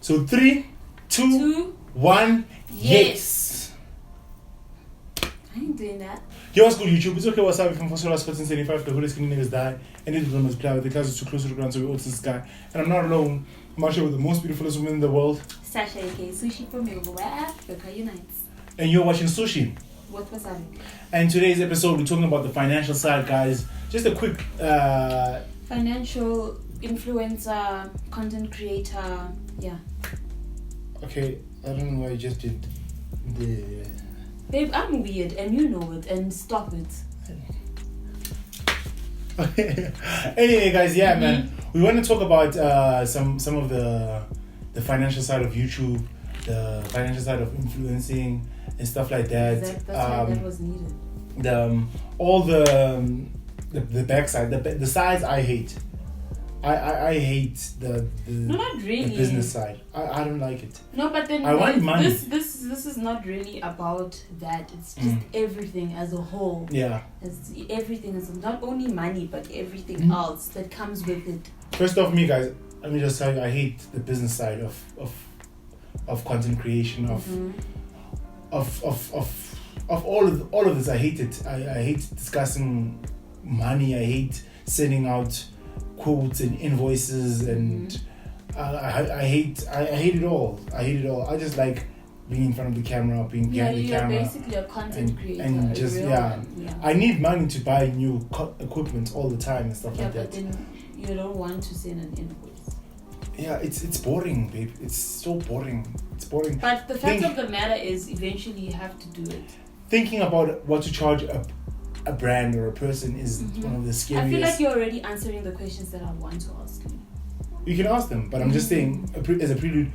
So 3, 2, 1, yes. I ain't doing that. Yo, what's good, YouTube? It's okay, Wasabi from Foster 1475. The hoodest skinny niggas die, and it will play with the clouds too close to the ground, so we all to the sky. And I'm not alone. I'm actually with the most beautiful woman in the world. Sasha, aka Sushi from where Africa unites. And you're watching Sushi. What Wasabi? And today's episode, we're talking about the financial side, guys. Just a quick... financial influencer, content creator, yeah. Okay, I don't know why you just did the... Babe, I'm weird and you know it, and stop it. Anyway, guys, yeah, man. We want to talk about some of the financial side of YouTube, the financial side of influencing and stuff like that. That's why that was needed. All the backside, the sides I hate. I hate the no, not really. The business side. I don't like it. No, but then I want money. This is not really about that. It's just everything as a whole. Yeah. It's everything is not only money but everything else that comes with it. First off, me guys, let me just tell you, I hate the business side of content creation of all of this. I hate it. I hate discussing money. I hate sending out quotes and invoices and I hate it all. I hate it all. I just like being in front of the camera, being behind the camera. You're basically a content creator. And just I need money to buy new equipment all the time and stuff like that. Yeah, but then you don't want to send an invoice. Yeah, it's boring, babe. It's so boring. It's boring. But the fact of the matter is, eventually you have to do it. Thinking about what to charge a brand or a person is one of the scariest. I feel like you're already answering the questions that I want to ask you. You can ask them, but I'm just saying, as a prelude,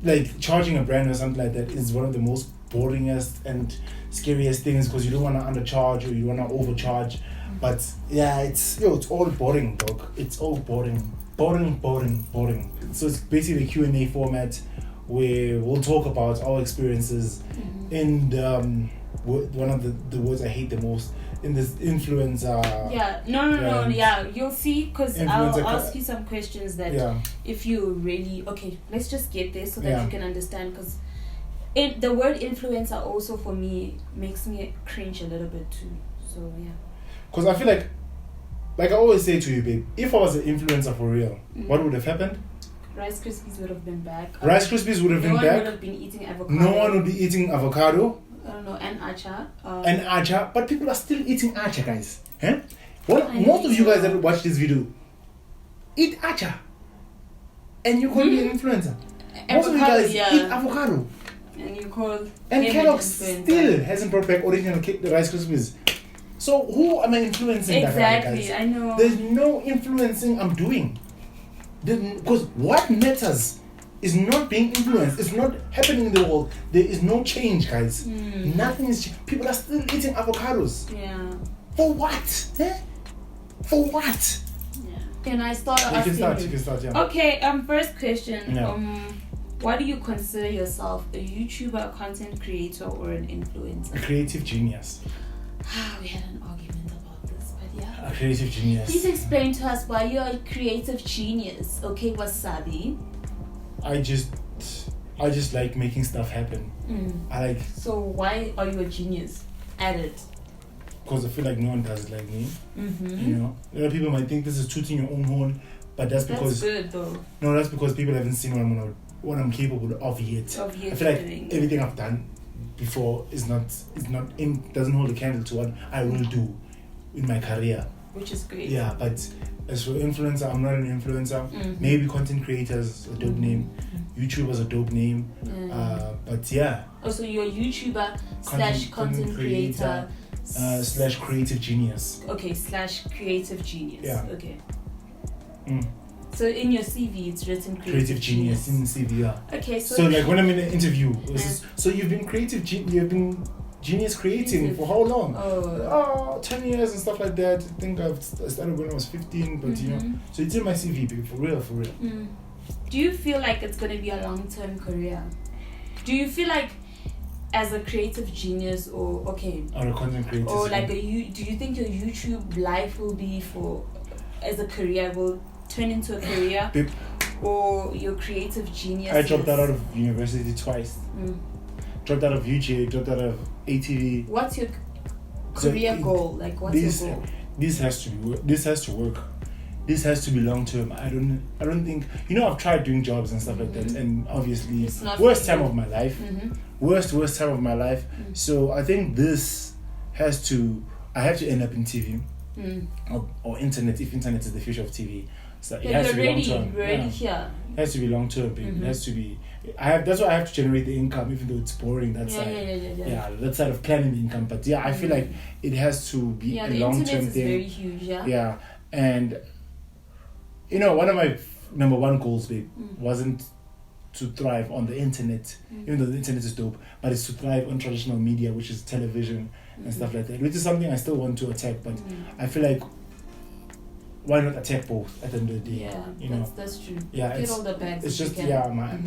like charging a brand or something like that is one of the most boringest and scariest things because you don't want to undercharge or you want to overcharge. But yeah, it's all boring, dog. It's all boring. So it's basically a Q&A format where we'll talk about our experiences in one of the words I hate the most in this influencer. Yeah, no. Yeah, you'll see because I'll ask you some questions that if you really let's just get there so that you can understand because the word influencer also for me makes me cringe a little bit too. So yeah. Because I feel like I always say to you, babe, if I was an influencer for real, what would have happened? Rice Krispies would have been back. Rice Krispies would have been back. No one would have been eating avocado. No one would be eating avocado. I don't know, and acha. But people are still eating acha, guys. Eh? Well, most of you guys that watch this video eat acha. And you call me an influencer. Most of you guys eat avocado. And you call and Kellogg's still hasn't brought back original Rice Krispies. So who am I influencing? Exactly, that guys? I know. There's no influencing I'm doing. Because what matters is not being influenced. It's not happening in the world. There is no change, guys. Nothing is changed. People are still eating avocados. Yeah. For what? Eh? For what? Yeah. Can I start asking You can start, yeah. Okay, first question. Yeah. Why do you consider yourself a YouTuber, content creator, or an influencer? A creative genius. We had an argument about this, but yeah. A creative genius. Please explain to us why you're a creative genius. Okay, Wasabi. I just like making stuff happen. So why are you a genius at it? Because I feel like no one does it like me. You know, a lot of people might think this is tooting your own horn, but that's because good though. No, that's because people haven't seen what I'm capable of yet. I feel like everything I've done before doesn't hold a candle to what I will do in my career. Which is great. Yeah, but as for influencer, I'm not an influencer. Maybe content creators a dope name. YouTuber's a dope name. But yeah. Also, you're a YouTuber / content creator / creative genius. Okay, / creative genius. Yeah. Okay. So in your CV, it's written creative genius in the CV. Yeah. Okay. So like when I'm in an interview, so you've been you've been genius creating for how long? 10 years and stuff like that. I think I started when I was 15, but you know, so it's in my CV, babe, for real. Do you feel like it's going to be a long-term career? Do you feel like as a creative genius or a content creator, or like do you think your YouTube life will be as a career, will turn into a career? Babe, or your creative genius. I dropped out of university twice. Dropped out of UJ, dropped out of ATV. What's your career goal? Like, what's your goal? This has to work. This has to be long term. I don't think, I've tried doing jobs and stuff like that, and obviously worst time of my life. Worst time of my life. So I think I have to end up in TV or internet, if internet is the future of TV. So it has to be long term. Here. It has to be long term. It has to be. That's why I have to generate the income, even though it's boring. That side. Yeah, that side of planning the income. But I feel like it has to be a long term thing. Very huge. Yeah, and one of my number one goals, babe, wasn't to thrive on the internet, even though the internet is dope, but it's to thrive on traditional media, which is television and stuff like that, which is something I still want to attack, but I feel like why not attack both at the end of the day? Yeah, that's true. Yeah, get all the bags. It's just my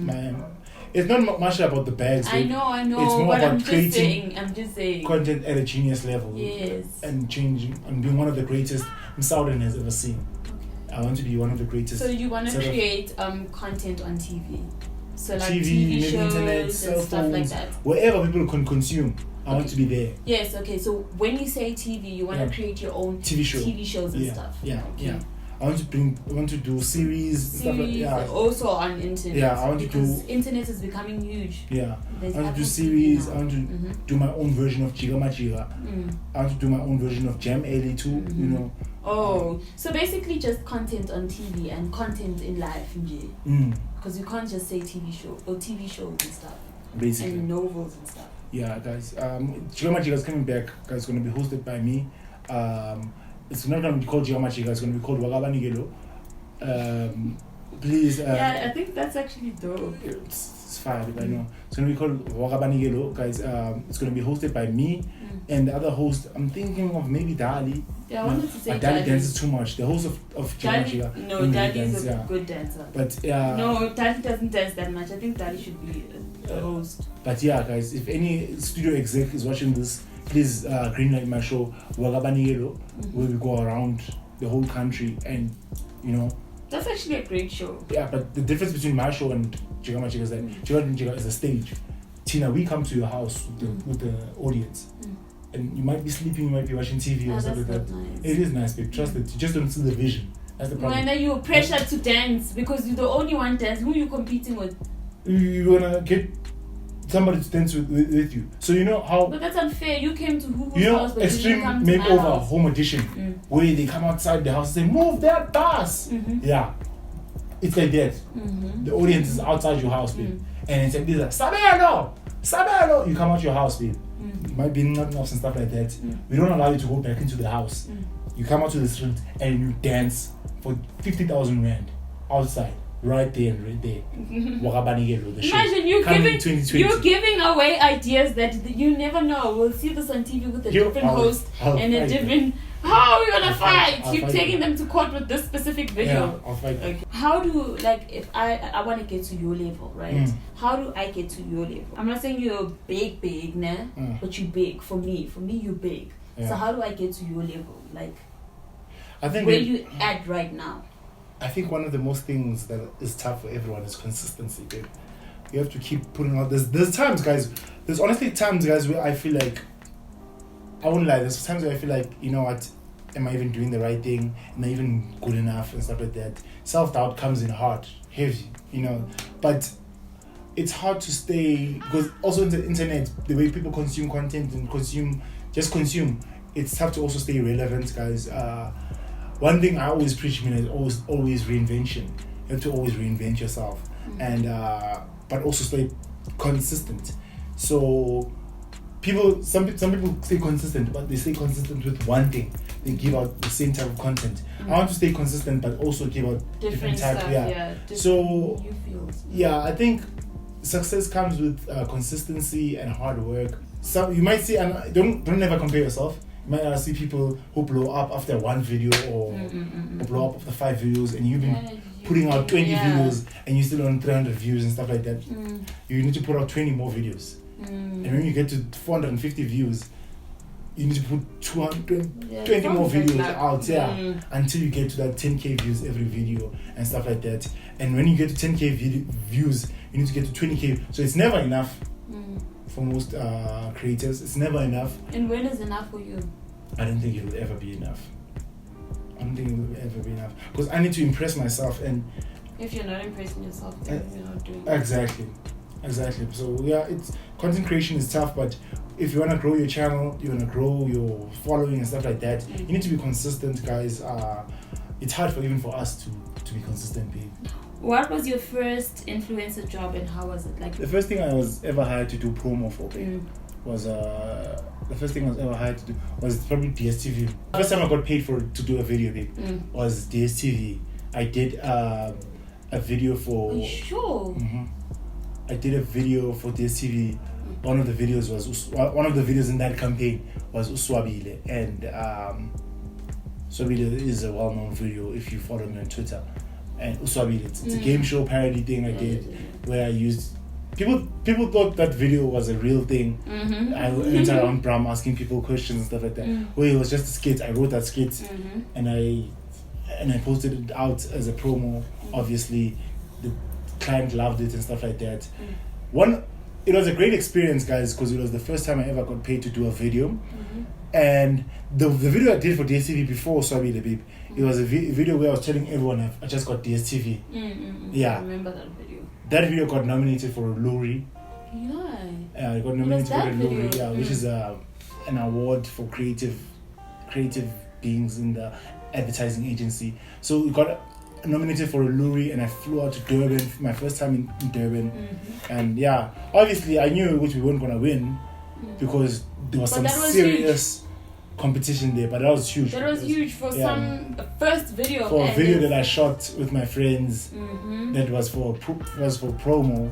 it's not much about the bags. I know. It's more about I'm creating just saying content at a genius level. Yes. And changing and being one of the greatest Southern has ever seen. I want to be one of the greatest. So you want to create content on TV? So like TV shows internet, and cell stuff phones, like that. Wherever people can consume, I want to be there. Yes. Okay. So when you say TV, you want to create your own TV shows and stuff. Yeah. I want to do series stuff like also on internet. Yeah, I want to do. Internet is becoming huge. Yeah, I want to do series. I want to do my own version of Jiga Majiga. I want to do my own version of Jam Alley too. Oh, so basically just content on TV and content in life, because you can't just say TV show or TV shows and stuff. Basically. And novels and stuff. Yeah, guys. Jiga Majiga is coming back. Guys, it's going to be hosted by me. It's not going to be called Jiga Majiga. It's going to be called Wasabi. Please. I think that's actually dope. It's fire, I know. It's going to be called Wasabi, guys. It's going to be hosted by me and the other host. I'm thinking of maybe Dali. Yeah, I wanted to say but Dali dances too much. The host of Jiga Majiga. No, Dali is a good dancer. But no, Dali doesn't dance that much. I think Dali should be the host. But guys, if any studio exec is watching this, please greenlight my show Wasabi, where we go around the whole country and that's actually a great show. Yeah, but the difference between my show and Jiga Majiga is that Jiga Majiga is a stage. Tina, we come to your house with the audience. And you might be sleeping, you might be watching TV or something like that. Nice. It is nice, babe. Trust it. You just don't see the vision. That's the problem. When you're pressured to dance because you're the only one dancing. Who are you competing with? You wanna get somebody to dance with you. So how. But that's unfair. You came to Who's house, but Extreme Makeover Home Edition, where they come outside the house and say, "Move that bus." Yeah, it's like that. The audience is outside your house, babe, and it's like this: Sabelo. You come out your house, babe. You might be nothing else and stuff like that. We don't allow you to go back into the house. You come out to the street and you dance for 50,000 rand outside. Right there and right there. The show. Imagine you're giving away ideas that you never know. We'll see this on TV with a different host and a different. How are we gonna fight? You're taking them to court with this specific video. Yeah, I'll fight. Okay. How do if I want to get to your level, right? How do I get to your level? I'm not saying you're big, nah, but you're big. For me, you're big. Yeah. So how do I get to your level? I think where you at right now? I think one of the most things that is tough for everyone is consistency, babe. You have to keep putting out. There's times, guys. There's honestly times, guys, where I feel like I won't lie. There's times where I feel like, what? Am I even doing the right thing? Am I even good enough and stuff like that? Self-doubt comes in hard, heavy, But it's hard to stay because also in the internet, the way people consume content and consume, it's tough to also stay relevant, guys. One thing I always preach is always reinvention. You have to always reinvent yourself, and but also stay consistent. So some people stay consistent, but they stay consistent with one thing. They give out the same type of content. I want to stay consistent, but also give out different type. So I think success comes with consistency and hard work. So you might see, and don't never compare yourself. You might see people who blow up after one video or blow up after 5 videos, and you've been putting out 20 videos and you're still on 300 views and stuff like that. You need to put out 20 more videos. And when you get to 450 views, you need to put 20 more videos out, until you get to that 10k views every video and stuff like that. And when you get to 10k views, you need to get to 20k. So it's never enough for most creators. It's never enough. And when is enough for you? I don't think it will ever be enough. Because I need to impress myself, and if you're not impressing yourself, then you're not doing it. Exactly. So yeah, it's content creation is tough, but if you want to grow your channel, you want to grow your following and stuff like that, you need to be consistent, guys. It's hard even for us to be consistent, babe. What was your first influencer job, and how was it like? The first thing I was ever hired to do promo for, babe, was probably DSTV. The first time I got paid to do a video, babe, was DSTV. I did a video for. Are you sure? I did a video for DSTV. One of the videos in that campaign was Wasabi, and Wasabi is a well-known video if you follow me on Twitter. And Wasabi, it's a game show parody thing I did where I used. People thought that video was a real thing. I went around Bram asking people questions and stuff like that. Well, it was just a skit. I wrote that skit, and I posted it out as a promo. Obviously, the client loved it and stuff like that. It was a great experience, guys, because it was the first time I ever got paid to do a video. And the video I did for DSTV before Wasabi the Babe, it was a video where I was telling everyone I just got DSTV. Yeah, I remember that video. That video got nominated for a Lorry. Yeah. It got nominated for a Lorry, which is an award for creative beings in the advertising agency. So it got nominated for a Lorry, and I flew out to Durban for my first time in Durban. And yeah, obviously I knew which we weren't gonna win because there was some serious competition there, but that was huge. That was huge for first video. For a video that I shot with my friends, that was for promo,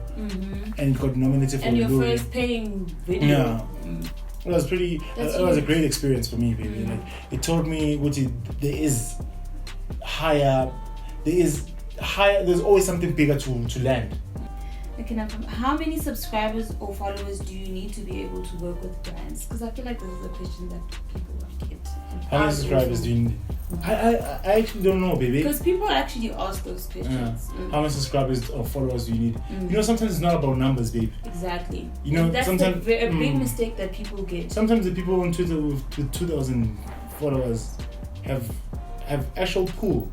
and it got nominated for. And your first paying video. Yeah, it was pretty. It was a great experience for me, baby. Like it taught me there's always something bigger to land. Okay, now how many subscribers or followers do you need to be able to work with brands? Because I feel like this is a question that people get. How many subscribers do you need? I actually don't know, baby. Because people actually ask those questions. How many subscribers or followers do you need? You know, sometimes it's not about numbers, babe. Exactly. You know, that's sometimes a big mistake that people get. Sometimes the people on Twitter with 2,000 followers have actual pull,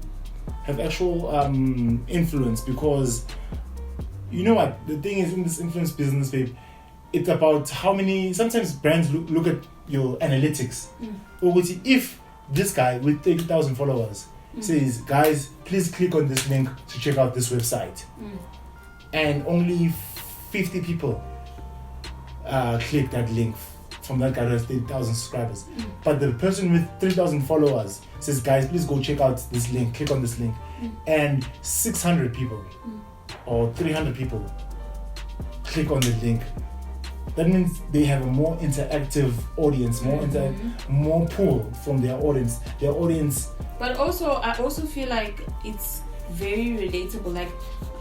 have actual influence, because you know what the thing is in this influence business, babe. It's about how many. Sometimes brands look at your analytics. Or if this guy with 30,000 followers says, "Guys, please click on this link to check out this website," and only 50 people click that link from that guy who has 30,000 subscribers, but the person with 3,000 followers says, "Guys, please go check out this link. Click on this link," and 600 people or 300 people click on the link. That means they have a more interactive audience, more pull from their audience. But also, I also feel like it's very relatable. Like,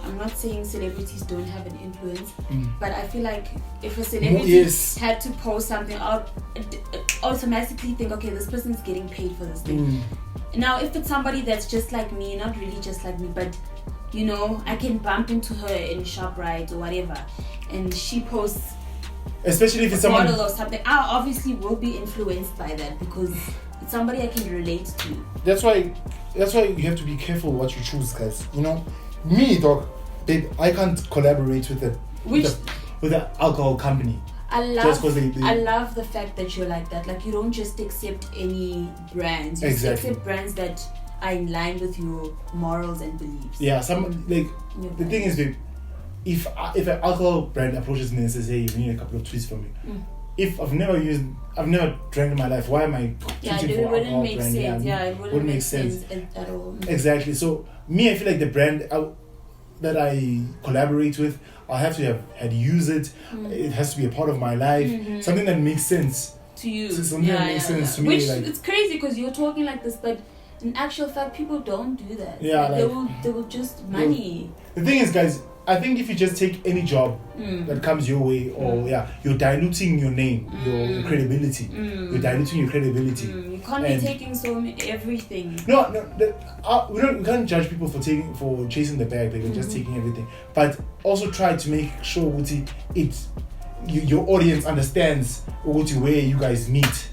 I'm not saying celebrities don't have an influence, but I feel like if a celebrity had to post something, I'll automatically think, okay, this person's getting paid for this thing. Now, if it's somebody that's just like me, not really just like me, but you know, I can bump into her in ShopRite or whatever, and she posts, especially if it's someone model or something, I obviously will be influenced by that because it's somebody I can relate to. That's why you have to be careful what you choose, guys. You know, me, dog, babe, I can't collaborate with the alcohol company. I love the fact that you're like that. Like, you don't just accept any brands. You accept brands that are in line with your morals and beliefs. Yeah, the thing is, babe, if an alcohol brand approaches me and says, "Hey, we need a couple of tweets from you," if I've never drank in my life, why am I tweeting for alcohol brand? It wouldn't make sense at all. Exactly. So me, I feel like the brand that I collaborate with, I have to have had used it. It has to be a part of my life. Something that makes sense to you. Something that makes sense to me. Which it's crazy because you're talking like this, but in actual fact, people don't do that. Yeah, they will just money. The thing is, guys, I think if you just take any job that comes your way, or you're diluting your name, your credibility. You're diluting your credibility. You can't be taking everything. No, we can't judge people for chasing the bag. They're just taking everything. But also try to make sure your audience understands where you guys meet.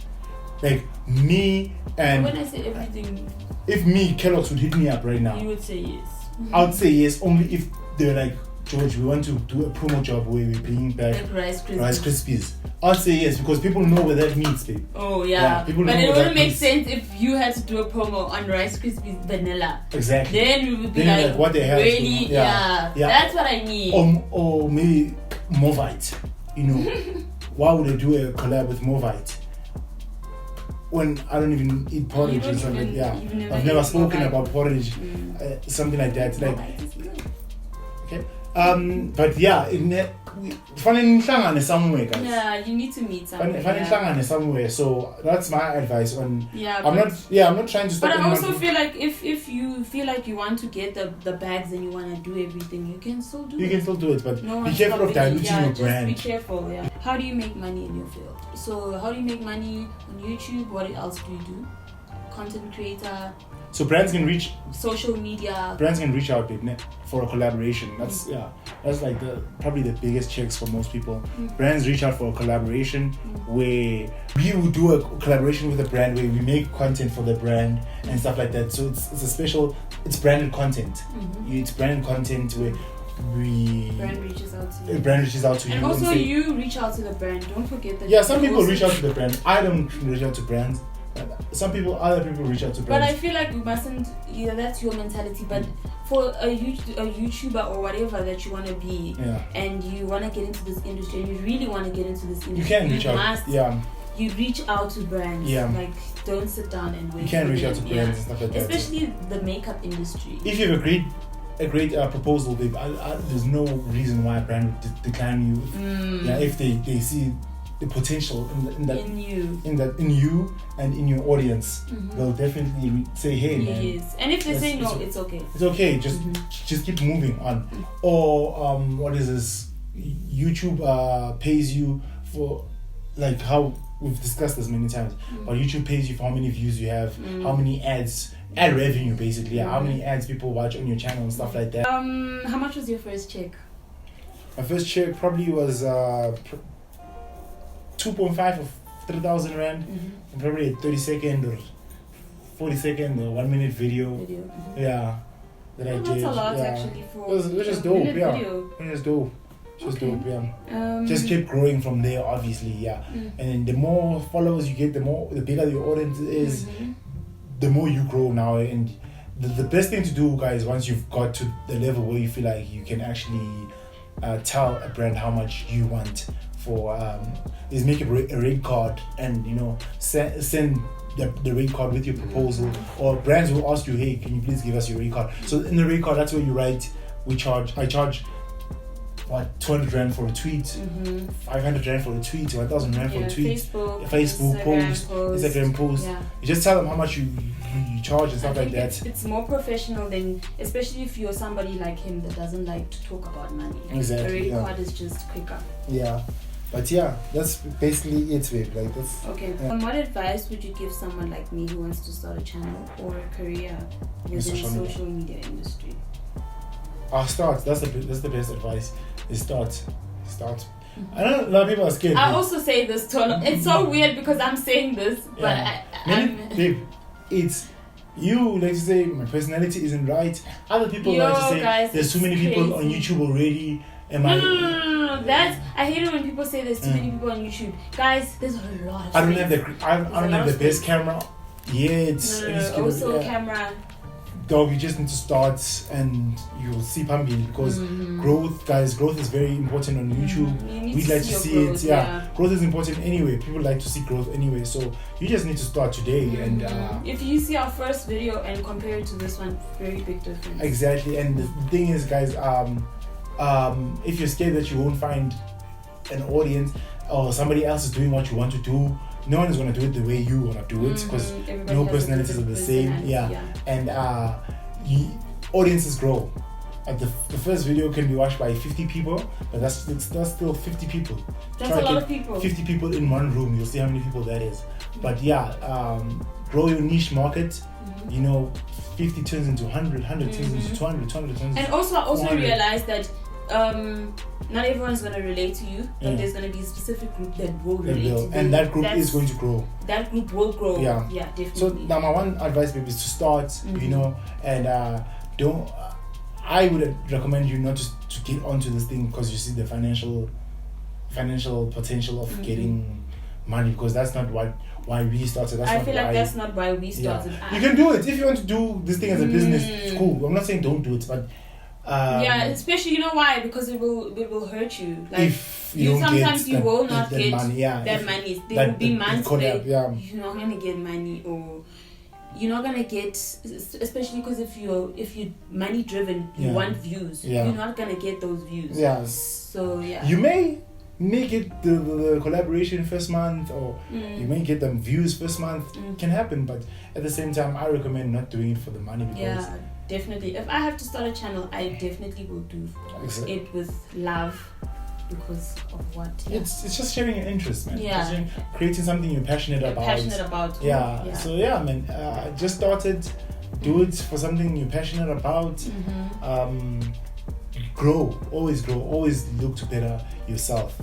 Like me and when I say everything, if me, Kellogg's would hit me up right now, you would say yes. I would say yes only if they're like, George, we want to do a promo job where we're bringing back like Rice Krispies. I'd say yes because people know where that meets, babe. Oh yeah, but it wouldn't make sense if you had to do a promo on Rice Krispies vanilla. Exactly. Then we would be like what the hell? Really? Yeah. That's what I mean. Or maybe Movite. You know, why would I do a collab with Movite when I don't even eat porridge and something? I've never spoken about porridge, something like that. Like, okay. But finding somewhere, guys. Yeah, you need to meet somewhere. Finding somewhere. So that's my advice on. I'm not trying to stop. But I also feel like if you feel like you want to get the bags and you want to do everything, you can still do it. You can still do it, but be careful of diluting your brand. Be careful. Yeah. How do you make money in your field? So how do you make money on YouTube? What else do you do? Content creator. So brands can reach social media. Brands can reach out, babe, for a collaboration. That's like probably the biggest checks for most people. Brands reach out for a collaboration where we will do a collaboration with a brand where we make content for the brand and stuff like that. So it's branded content. It's branded content where brand reaches out to you. Brand reaches out to you. And also you reach out to the brand. Don't forget that. Some people reach out to the brand. I don't reach out to brands. Other people reach out to brands. But I feel like we mustn't. That's your mentality. But for a YouTuber or whatever that you want to be, and you want to get into this industry, and you really want to get into this industry, you can reach out. You reach out to brands. Like, don't sit down and wait. You can reach out to brands and stuff like that. Especially the makeup industry. If you have a great proposal, babe, there's no reason why a brand would decline you. If they see the potential in you and in your audience, they'll definitely say, hey, man. Yes. And if they say no, it's okay. It's okay. Just keep moving on. Or what is this? YouTube pays you for, like, how we've discussed this many times. But YouTube pays you for how many views you have, how many ad revenue basically, how many ads people watch on your channel and stuff like that. How much was your first check? My first check probably was 2.5 or 3,000 rand, and probably a 30-second or 40-second or 1 minute video. That I did. That's a lot actually for. It was just dope, It was dope. Dope, just keep growing from there, obviously, And then the more followers you get, the bigger your audience is, the more you grow now. And the best thing to do, guys, once you've got to the level where you feel like you can actually tell a brand how much you want for, is make a rate card and send the rate card with your proposal, or brands will ask you, hey, can you please give us your rate card? So in the rate card, that's where you write, I charge 200 rand for a tweet, 500 rand for a tweet, 1,000 rand for a tweet, Facebook post, Instagram post. You just tell them how much you charge and stuff like that. It's more professional than, especially if you're somebody like him that doesn't like to talk about money. Exactly. The rate card is just quicker. But that's basically it, babe. Like that's okay. What advice would you give someone like me who wants to start a channel or a career within the social media industry? Start. That's the best advice. Is start. I know a lot of people are scared. I also say this to a lot. It's so weird because I'm saying this, but babe, it's you like to say my personality isn't right. Other people like to say guys, there's too many people on YouTube already. No. I hate it when people say there's too many people on YouTube. Guys, there's a lot of I don't have the best camera yet. Also camera. Dog, you just need to start and you'll see Pambi because growth is very important on YouTube. We'd like to see growth, it. Growth is important anyway. People like to see growth anyway. So you just need to start today. And if you see our first video and compare it to this one, very big difference. Exactly. And the thing is, guys, if you're scared that you won't find an audience or somebody else is doing what you want to do, no one is going to do it the way you want to do it because no personalities are the same. And audiences grow. the first video can be watched by 50 people, but that's still 50 people. That's a lot of people. 50 people in one room. You'll see how many people that is. But yeah, grow your niche market. 50 turns into 100, 100 turns into 200, 200 turns into And also realize that not everyone's going to relate to you, but there's going to be a specific group that will relate to you. And that group is going to grow. That group will grow. Yeah, definitely. So now my one advice, baby, is to start, and I would recommend you not just to get onto this thing because you see the financial potential of getting money, because that's not why we started. That's not why we started. Yeah. You can do it if you want to do this thing as a business. It's cool. I'm not saying don't do it, but especially why? Because it will hurt you. Like if you sometimes you will not get money. That money. There will be months where you're not gonna get money, or you're not gonna get, especially because if you're money driven, you want views. You're not gonna get those views. So you may get the collaboration first month, or you may get them views first month. Can happen, but at the same time, I recommend not doing it for the money. Because definitely. If I have to start a channel, I definitely will do it with love, because of what. It's just sharing your interest, man. Creating something you're passionate about. So man, just started. Do it for something you're passionate about. Grow, always look to better yourself.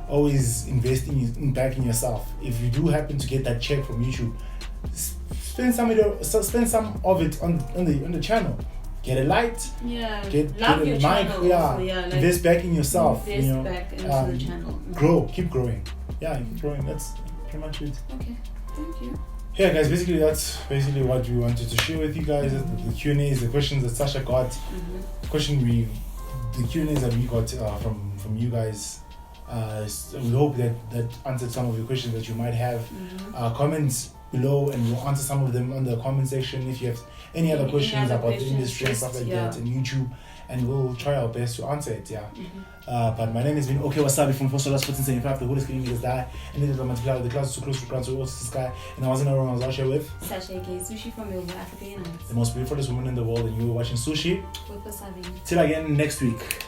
Always invest back in yourself. If you do happen to get that check from YouTube, spend some of it on the channel. Get a light. Get a mic. Invest back in yourself. Invest back into the channel. Grow, keep growing. Keep growing. That's pretty much it. Okay, thank you. Yeah, guys, that's basically what we wanted to share with you guys. The Q&As, the questions that Sasha got, the Q&As that we got from you guys. So we hope that answered some of your questions that you might have. Comments below, and we'll answer some of them on the comment section. If you have any other questions about the industry and stuff like that, and YouTube, and we'll try our best to answer it. But my name has been Wasabi from Fostola Sports in 75. The whole screen is there, and the multiplier with the clouds too close to ground, so also the sky. And I was in a room, I was out here with Sasha Gay, Sushi from Yoga Africa United, the most beautiful woman in the world, and you were watching Sushi with Wasabi. Till again next week.